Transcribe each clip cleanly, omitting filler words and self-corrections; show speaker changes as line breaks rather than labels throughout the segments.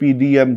PDM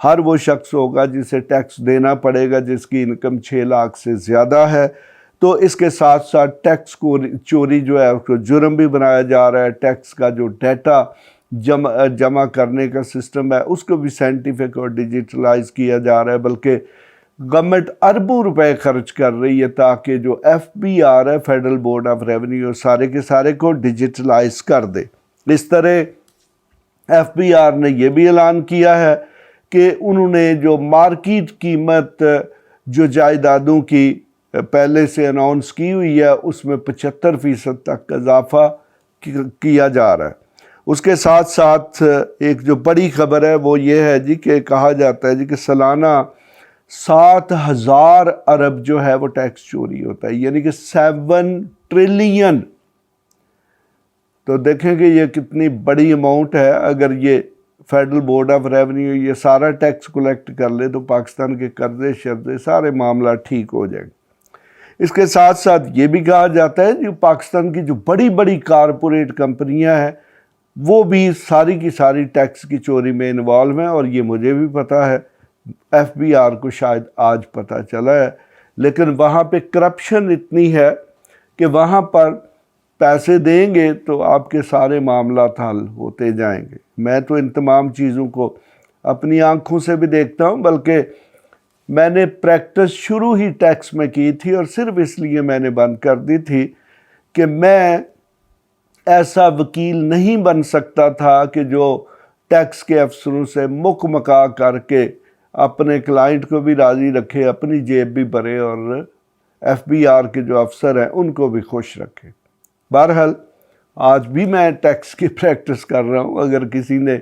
ہر وہ شخص ہوگا جسے ٹیکس دینا پڑے گا جس کی انکم 6 لاکھ سے زیادہ ہے۔ تو اس کے ساتھ ساتھ ٹیکس کو چوری جو ہے اس کو جرم بھی بنایا جا رہا ہے۔ ٹیکس کا جو ڈیٹا جمع کرنے کا سسٹم ہے اس کو بھی سائنٹیفک اور ڈیجیٹلائز کیا جا رہا ہے، بلکہ گورنمنٹ اربوں روپے خرچ کر رہی ہے تاکہ جو FBR ہے، فیڈرل بورڈ آف ریونیو، سارے کے سارے کو ڈیجیٹلائز کر دے۔ اس طرح FBR نے یہ بھی اعلان کیا ہے کہ انہوں نے جو مارکیٹ قیمت جو جائیدادوں کی پہلے سے اناؤنس کی ہوئی ہے اس میں 75% تک اضافہ کیا جا رہا ہے۔ اس کے ساتھ ساتھ ایک جو بڑی خبر ہے وہ یہ ہے جی کہ کہا جاتا ہے جی کہ سالانہ 7,000 ارب جو ہے وہ ٹیکس چوری ہوتا ہے، یعنی کہ 7 ٹریلین۔ تو دیکھیں کہ یہ کتنی بڑی اماؤنٹ ہے۔ اگر یہ فیڈرل بورڈ آف ریونیو یہ سارا ٹیکس کلیکٹ کر لے تو پاکستان کے قرضے شرضے سارے معاملات ٹھیک ہو جائیں گے۔ اس کے ساتھ ساتھ یہ بھی کہا جاتا ہے جو پاکستان کی جو بڑی بڑی کارپوریٹ کمپنیاں ہیں وہ بھی ساری کی ساری ٹیکس کی چوری میں انوالو ہیں، اور یہ مجھے بھی پتہ ہے، FBR کو شاید آج پتہ چلا ہے، لیکن وہاں پہ کرپشن اتنی ہے کہ وہاں پر پیسے دیں گے تو آپ کے سارے معاملات حل ہوتے جائیں گے۔ میں تو ان تمام چیزوں کو اپنی آنکھوں سے بھی دیکھتا ہوں، بلکہ میں نے پریکٹس شروع ہی ٹیکس میں کی تھی اور صرف اس لیے میں نے بند کر دی تھی کہ میں ایسا وکیل نہیں بن سکتا تھا کہ جو ٹیکس کے افسروں سے مکا کر کے اپنے کلائنٹ کو بھی راضی رکھے، اپنی جیب بھی بھرے، اور FBR کے جو افسر ہیں ان کو بھی خوش رکھے۔ بہرحال آج بھی میں ٹیکس کی پریکٹس کر رہا ہوں۔ اگر کسی نے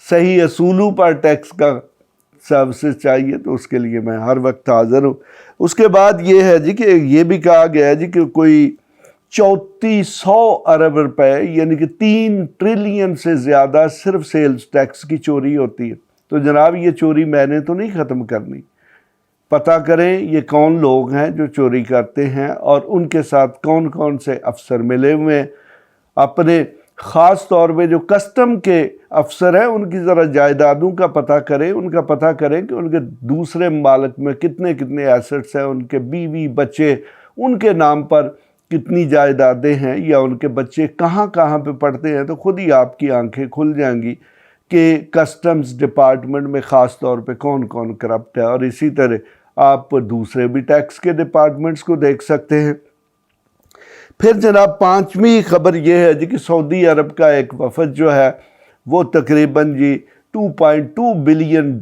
صحیح اصولوں پر ٹیکس کا سروسز چاہیے تو اس کے لیے میں ہر وقت حاضر ہوں۔ اس کے بعد یہ ہے جی کہ یہ بھی کہا گیا ہے جی کہ کوئی 3400 ارب روپے یعنی کہ 3 ٹریلین سے زیادہ صرف سیلز ٹیکس کی چوری ہوتی ہے۔ تو جناب یہ چوری میں نے تو نہیں ختم کرنی، پتہ کریں یہ کون لوگ ہیں جو چوری کرتے ہیں اور ان کے ساتھ کون کون سے افسر ملے ہوئے ہیں۔ اپنے خاص طور پہ جو کسٹم کے افسر ہیں ان کی ذرا جائیدادوں کا پتہ کریں، ان کا پتہ کریں کہ ان کے دوسرے ممالک میں کتنے کتنے ایسٹس ہیں، ان کے بیوی بچے ان کے نام پر کتنی جائیدادیں ہیں، یا ان کے بچے کہاں کہاں پہ پڑھتے ہیں، تو خود ہی آپ کی آنکھیں کھل جائیں گی کہ کسٹمز ڈپارٹمنٹ میں خاص طور پہ کون کون کرپٹ ہے۔ اور اسی طرح آپ دوسرے بھی ٹیکس کے ڈپارٹمنٹس کو دیکھ سکتے ہیں۔ پھر جناب 5ویں خبر یہ ہے جی کہ سعودی عرب کا ایک وفد جو ہے وہ تقریباً جی $2.2 بلین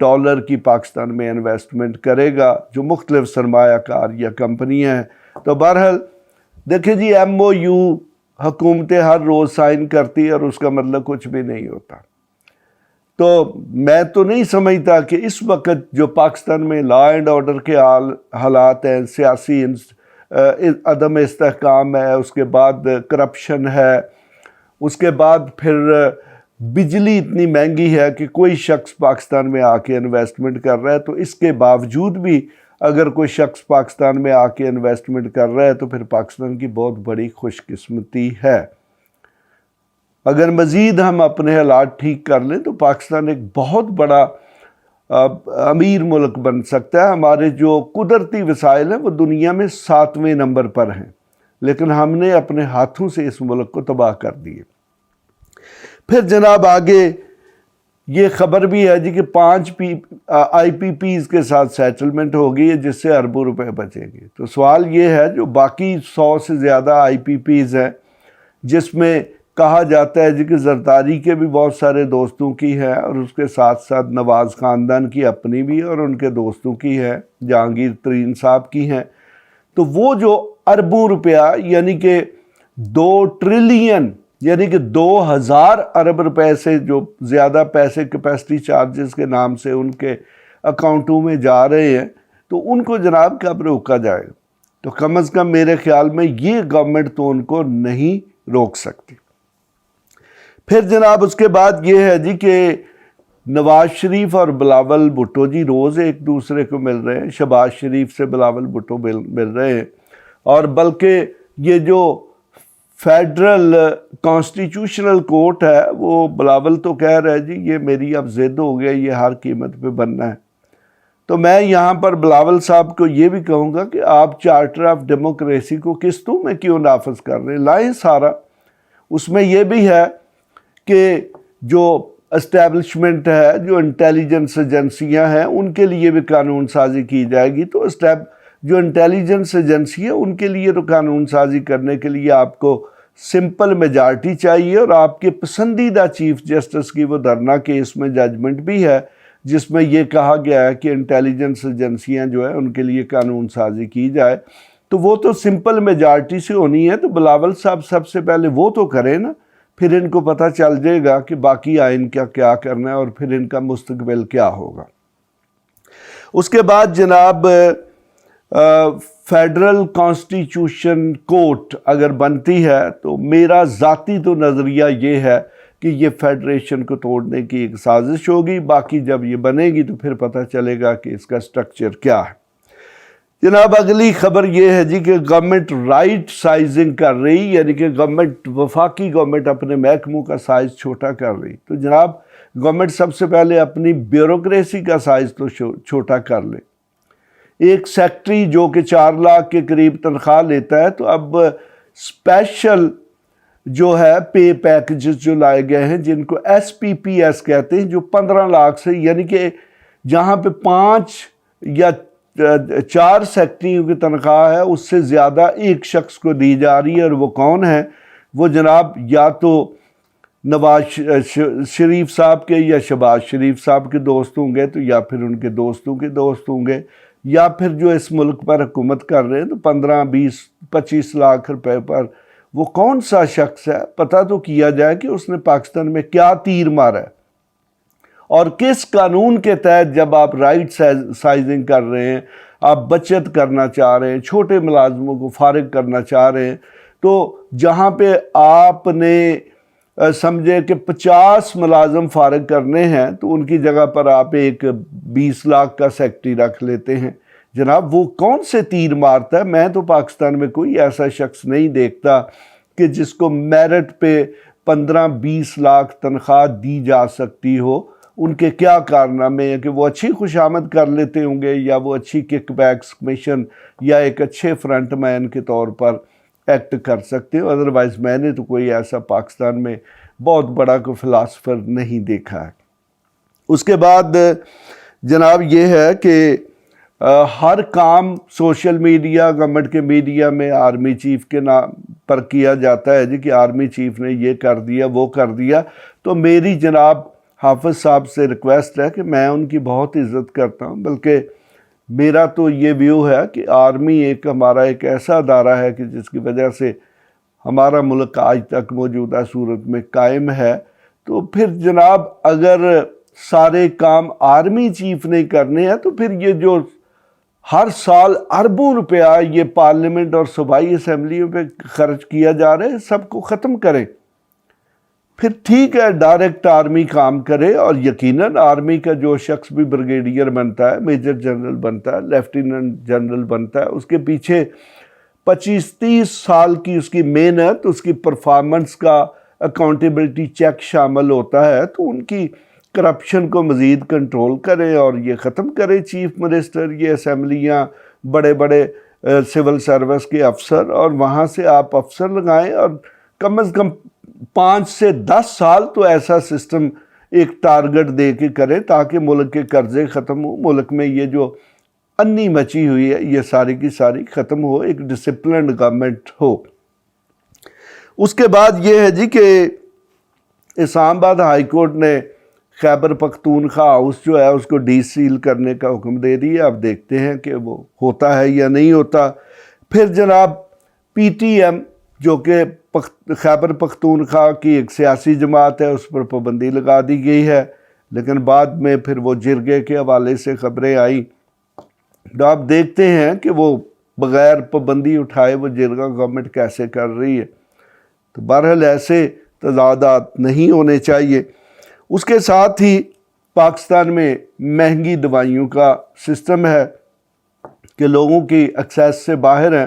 کی پاکستان میں انویسٹمنٹ کرے گا، جو مختلف سرمایہ کار یا کمپنیاں ہیں۔ تو بہرحال دیکھیں جی MOU حکومتیں ہر روز سائن کرتی ہے اور اس کا مطلب کچھ بھی نہیں ہوتا۔ تو میں تو نہیں سمجھتا کہ اس وقت جو پاکستان میں لا اینڈ آرڈر کے حالات ہیں، سیاسی عدم استحکام ہے، اس کے بعد کرپشن ہے، اس کے بعد پھر بجلی اتنی مہنگی ہے کہ کوئی شخص پاکستان میں آ کے انویسٹمنٹ کر رہا ہے، تو اس کے باوجود بھی اگر کوئی شخص پاکستان میں آ کے انویسٹمنٹ کر رہا ہے تو پھر پاکستان کی بہت بڑی خوش قسمتی ہے۔ اگر مزید ہم اپنے حالات ٹھیک کر لیں تو پاکستان ایک بہت بڑا امیر ملک بن سکتا ہے۔ ہمارے جو قدرتی وسائل ہیں وہ دنیا میں 7ویں نمبر پر ہیں، لیکن ہم نے اپنے ہاتھوں سے اس ملک کو تباہ کر دیے۔ پھر جناب آگے یہ خبر بھی ہے جی کہ 5 IPPs کے ساتھ سیٹلمنٹ ہوگی ہے جس سے اربوں روپے بچیں گے۔ تو سوال یہ ہے جو باقی 100 سے زیادہ IPPs ہیں جس میں کہا جاتا ہے جی کہ زرداری کے بھی بہت سارے دوستوں کی ہے، اور اس کے ساتھ ساتھ نواز خاندان کی اپنی بھی اور ان کے دوستوں کی ہے، جہانگیر ترین صاحب کی ہیں، تو وہ جو اربوں روپیہ یعنی کہ 2 ٹریلین یعنی کہ 2000 ارب روپے سے جو زیادہ پیسے کیپیسٹی چارجز کے نام سے ان کے اکاؤنٹوں میں جا رہے ہیں، تو ان کو جناب کب روکا جائے گا؟ تو کم از کم میرے خیال میں یہ گورنمنٹ تو ان کو نہیں روک سکتی۔ پھر جناب اس کے بعد یہ ہے جی کہ نواز شریف اور بلاول بھٹو جی روز ایک دوسرے کو مل رہے ہیں، شہباز شریف سے بلاول بھٹو مل رہے ہیں، اور بلکہ یہ جو فیڈرل کانسٹیٹیوشنل کورٹ ہے، وہ بلاول تو کہہ رہا ہے جی یہ میری اب ضد ہو گیا، یہ ہر قیمت پہ بننا ہے. تو میں یہاں پر بلاول صاحب کو یہ بھی کہوں گا کہ آپ چارٹر آف ڈیموکریسی کو قسطوں میں کیوں نافذ کر رہے ہیں؟ لائیں سارا. اس میں یہ بھی ہے کہ جو اسٹیبلشمنٹ ہے، جو انٹیلیجنس ایجنسیاں ہیں، ان کے لیے بھی قانون سازی کی جائے گی. تو جو انٹیلیجنس ایجنسی ہے ان کے لیے تو قانون سازی کرنے کے لیے آپ کو سمپل میجارٹی چاہیے، اور آپ کے پسندیدہ چیف جسٹس کی وہ دھرنا کیس میں ججمنٹ بھی ہے جس میں یہ کہا گیا ہے کہ انٹیلیجنس ایجنسیاں جو ہیں ان کے لیے قانون سازی کی جائے. تو وہ تو سمپل میجارٹی سے ہونی ہے. تو بلاول صاحب سب سے پہلے وہ تو کریں نا، پھر ان کو پتہ چل جائے گا کہ باقی آئین کیا کرنا ہے اور پھر ان کا مستقبل کیا ہوگا. اس کے بعد جناب فیڈرل کانسٹیٹیوشن کورٹ اگر بنتی ہے تو میرا ذاتی تو نظریہ یہ ہے کہ یہ فیڈریشن کو توڑنے کی ایک سازش ہوگی. باقی جب یہ بنے گی تو پھر پتہ چلے گا کہ اس کا سٹرکچر کیا ہے. جناب اگلی خبر یہ ہے جی کہ گورنمنٹ رائٹ سائزنگ کر رہی، یعنی کہ وفاقی گورنمنٹ اپنے محکموں کا سائز چھوٹا کر رہی. تو جناب گورنمنٹ سب سے پہلے اپنی بیوروکریسی کا سائز تو چھوٹا کر لے. ایک سیکٹری جو کہ 4 لاکھ کے قریب تنخواہ لیتا ہے، تو اب اسپیشل جو ہے پے پیکجز جو لائے گئے ہیں جن کو SPPS کہتے ہیں، جو 15 لاکھ سے، یعنی کہ جہاں پہ 5 یا 4 سیکٹریوں کی تنخواہ ہے اس سے زیادہ ایک شخص کو دی جا رہی ہے. اور وہ کون ہے؟ وہ جناب یا تو نواز شریف صاحب کے یا شہباز شریف صاحب کے دوست ہوں گے، تو یا پھر ان کے دوستوں کے دوست ہوں گے، یا پھر جو اس ملک پر حکومت کر رہے ہیں. تو 15 20 25 لاکھ روپے پر وہ کون سا شخص ہے؟ پتہ تو کیا جائے کہ اس نے پاکستان میں کیا تیر مارا ہے، اور کس قانون کے تحت. جب آپ رائٹ سائزنگ کر رہے ہیں، آپ بچت کرنا چاہ رہے ہیں، چھوٹے ملازموں کو فارغ کرنا چاہ رہے ہیں، تو جہاں پہ آپ نے سمجھے کہ 50 ملازم فارغ کرنے ہیں تو ان کی جگہ پر آپ ایک 20 لاکھ کا سیکٹری رکھ لیتے ہیں. جناب وہ کون سے تیر مارتا ہے؟ میں تو پاکستان میں کوئی ایسا شخص نہیں دیکھتا کہ جس کو میرٹ پہ 15-20 لاکھ تنخواہ دی جا سکتی ہو. ان کے کیا کارنامے ہیں کہ وہ اچھی خوشامد کر لیتے ہوں گے، یا وہ اچھی کک بیکس کمیشن یا ایک اچھے فرنٹ مین کے طور پر ایکٹ کر سکتے ہیں. ادروائز میں نے تو کوئی ایسا پاکستان میں بہت بڑا کوئی فلاسفر نہیں دیکھا ہے. اس کے بعد جناب یہ ہے کہ ہر کام سوشل میڈیا، گورنمنٹ کے میڈیا میں آرمی چیف کے نام پر کیا جاتا ہے جی کہ آرمی چیف نے یہ کر دیا وہ کر دیا. تو میری جناب حافظ صاحب سے ریکویسٹ ہے کہ میں ان کی بہت عزت کرتا ہوں، بلکہ میرا تو یہ ویو ہے کہ آرمی ہمارا ایک ایسا ادارہ ہے کہ جس کی وجہ سے ہمارا ملک آج تک موجودہ صورت میں قائم ہے. تو پھر جناب اگر سارے کام آرمی چیف نے کرنے ہیں تو پھر یہ جو ہر سال اربوں روپیہ یہ پارلیمنٹ اور صوبائی اسمبلیوں پہ خرچ کیا جا رہا ہے، سب کو ختم کریں. پھر ٹھیک ہے ڈائریکٹ آرمی کام کرے، اور یقیناً آرمی کا جو شخص بھی بریگیڈیئر بنتا ہے، میجر جنرل بنتا ہے، لیفٹیننٹ جنرل بنتا ہے، اس کے پیچھے 25-30 سال کی اس کی محنت، اس کی پرفارمنس کا اکاؤنٹیبلٹی چیک شامل ہوتا ہے. تو ان کی کرپشن کو مزید کنٹرول کرے اور یہ ختم کرے چیف منسٹر، یہ اسمبلیاں، بڑے بڑے سول سروس کے افسر، اور وہاں سے آپ افسر لگائیں، اور کم از کم 5 سے 10 سال تو ایسا سسٹم ایک ٹارگٹ دے کے کریں تاکہ ملک کے قرضے ختم ہو، ملک میں یہ جو انی مچی ہوئی ہے یہ ساری کی ساری ختم ہو، ایک ڈسپلنڈ گورنمنٹ ہو. اس کے بعد یہ ہے جی کہ اسلام آباد ہائی کورٹ نے خیبر پختونخوا ہاؤس جو ہے اس کو ڈی سیل کرنے کا حکم دے دیا. اب دیکھتے ہیں کہ وہ ہوتا ہے یا نہیں ہوتا. پھر جناب PTM جو کہ خیبر پختونخوا کی ایک سیاسی جماعت ہے، اس پر پابندی لگا دی گئی ہے، لیکن بعد میں پھر وہ جرگے کے حوالے سے خبریں آئیں. تو آپ دیکھتے ہیں کہ وہ بغیر پابندی اٹھائے وہ جرگہ گورنمنٹ کیسے کر رہی ہے. تو بہرحال ایسے تضادات نہیں ہونے چاہیے. اس کے ساتھ ہی پاکستان میں مہنگی دوائیوں کا سسٹم ہے کہ لوگوں کی ایکسیس سے باہر ہیں.